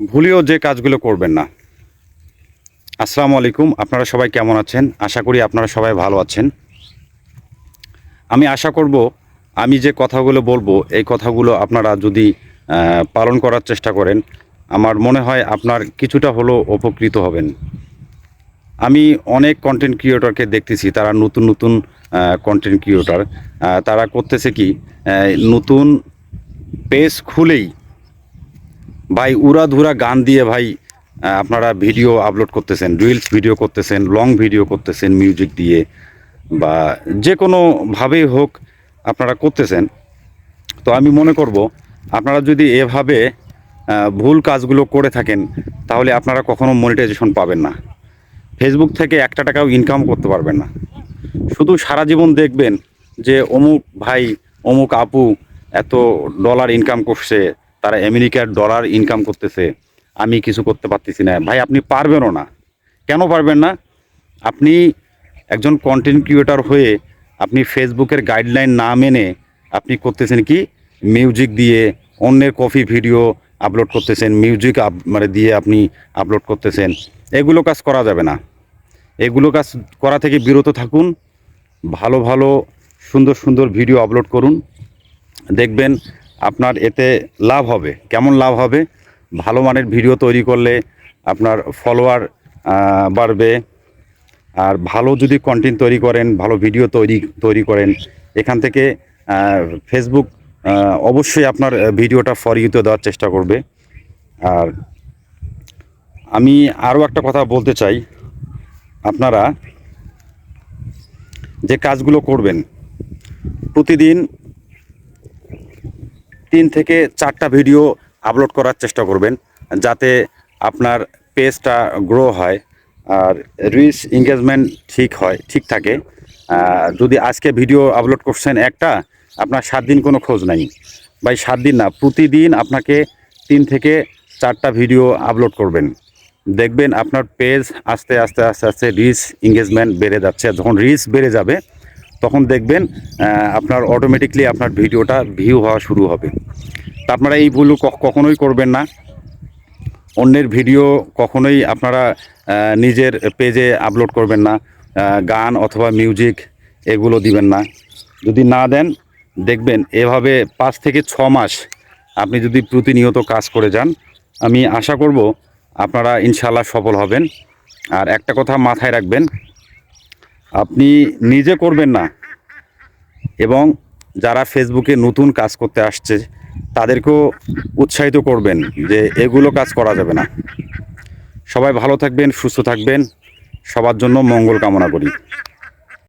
ভুলেও যে কাজগুলো করবেন না। আসসালামু আলাইকুম, আপনারা সবাই কেমন আছেন? আশা করি আপনারা সবাই ভালো আছেন। আমি আশা করব আমি যে কথাগুলো বলবো এই কথাগুলো আপনারা যদি পালন করার চেষ্টা করেন, আমার মনে হয় আপনার কিছুটা হলেও উপকৃত হবেন। আমি অনেক কন্টেন্ট ক্রিয়েটরকে দেখতেছি, তারা নতুন নতুন কন্টেন্ট ক্রিয়েটর, তারা করতেছে কি, নতুন পেজ খুলেই ভাই উড়াধুরা গান দিয়ে ভাই আপনারা ভিডিও আপলোড করতেছেন, রিলস ভিডিও করতেছেন, লং ভিডিও করতেছেন মিউজিক দিয়ে, বা যে কোনোভাবেই হোক আপনারা করতেছেন। তো আমি মনে করব আপনারা যদি এভাবে ভুল কাজগুলো করে থাকেন, তাহলে আপনারা কখনো মনিটাইজেশন পাবেন না। ফেসবুক থেকে একটা টাকাও ইনকাম করতে পারবেন না। শুধু সারা জীবন দেখবেন যে অমুক ভাই, অমুক আপু এত ডলার ইনকাম করছে, তারা আমেরিকার ডলার ইনকাম করতেছে, আমি কিছু করতে পারতেছি না। ভাই আপনি পারবেনও না। কেন পারবেন না? আপনি একজন কন্টেন্ট ক্রিয়েটর হয়ে আপনি ফেসবুকের গাইডলাইন না মেনে আপনি করতেছেন কি, মিউজিক দিয়ে অন্যের কপি ভিডিও আপলোড করতেছেন, মিউজিক মানে দিয়ে আপনি আপলোড করতেছেন। এগুলো কাজ করা যাবে না। এগুলো কাজ করা থেকে বিরত থাকুন। ভালো ভালো সুন্দর সুন্দর ভিডিও আপলোড করুন, দেখবেন আপনার এতে লাভ হবে। কেমন লাভ হবে? ভালো মানের ভিডিও তৈরি করলে আপনার ফলোয়ার বাড়বে। আর ভালো যদি কন্টেন্ট তৈরি করেন, ভালো ভিডিও তৈরি করেন, এখান থেকে ফেসবুক অবশ্যই আপনার ভিডিওটা ফর ইউতে দেওয়ার চেষ্টা করবে। আর আমি আরও একটা কথা বলতে চাই, আপনারা যে কাজগুলো করবেন, প্রতিদিন 3 থেকে 4টা ভিডিও আপলোড করার চেষ্টা করবেন, যাতে আপনার পেজটা গ্রো হয় আর রিচ এঙ্গেজমেন্ট ঠিক থাকে। যদি আজকে ভিডিও আপলোড করছেন একটা, আপনার 7 দিন কোনো খোঁজ নাই। ভাই 7 দিন না, প্রতিদিন আপনাকে 3 থেকে 4টা ভিডিও আপলোড করবেন। দেখবেন আপনার পেজ আস্তে আস্তে আস্তে আস্তে রিচ এঙ্গেজমেন্ট বেড়ে যাচ্ছে। যখন রিচ বেড়ে যাবে তখন দেখবেন আপনার অটোমেটিকলি আপনার ভিডিওটা ভিউ হওয়া শুরু হবে। তা আপনারা এই ভুল কখনোই করবেন না। অন্যের ভিডিও কখনোই আপনারা নিজের পেজে আপলোড করবেন না। গান অথবা মিউজিক এগুলো দিবেন না। যদি না দেন, দেখবেন এভাবে 5 থেকে 6 মাস আপনি যদি প্রতিনিয়ত কাজ করে যান, আমি আশা করব আপনারা ইনশাল্লাহ সফল হবেন। আর একটা কথা মাথায় রাখবেন, আপনি নিজে করবেন না, এবং যারা ফেসবুকে নতুন কাজ করতে আসছে তাদেরকেও উৎসাহিত করবেন যে এগুলো কাজ করা যাবে না। সবাই ভালো থাকবেন, সুস্থ থাকবেন, সবার জন্য মঙ্গল কামনা করি।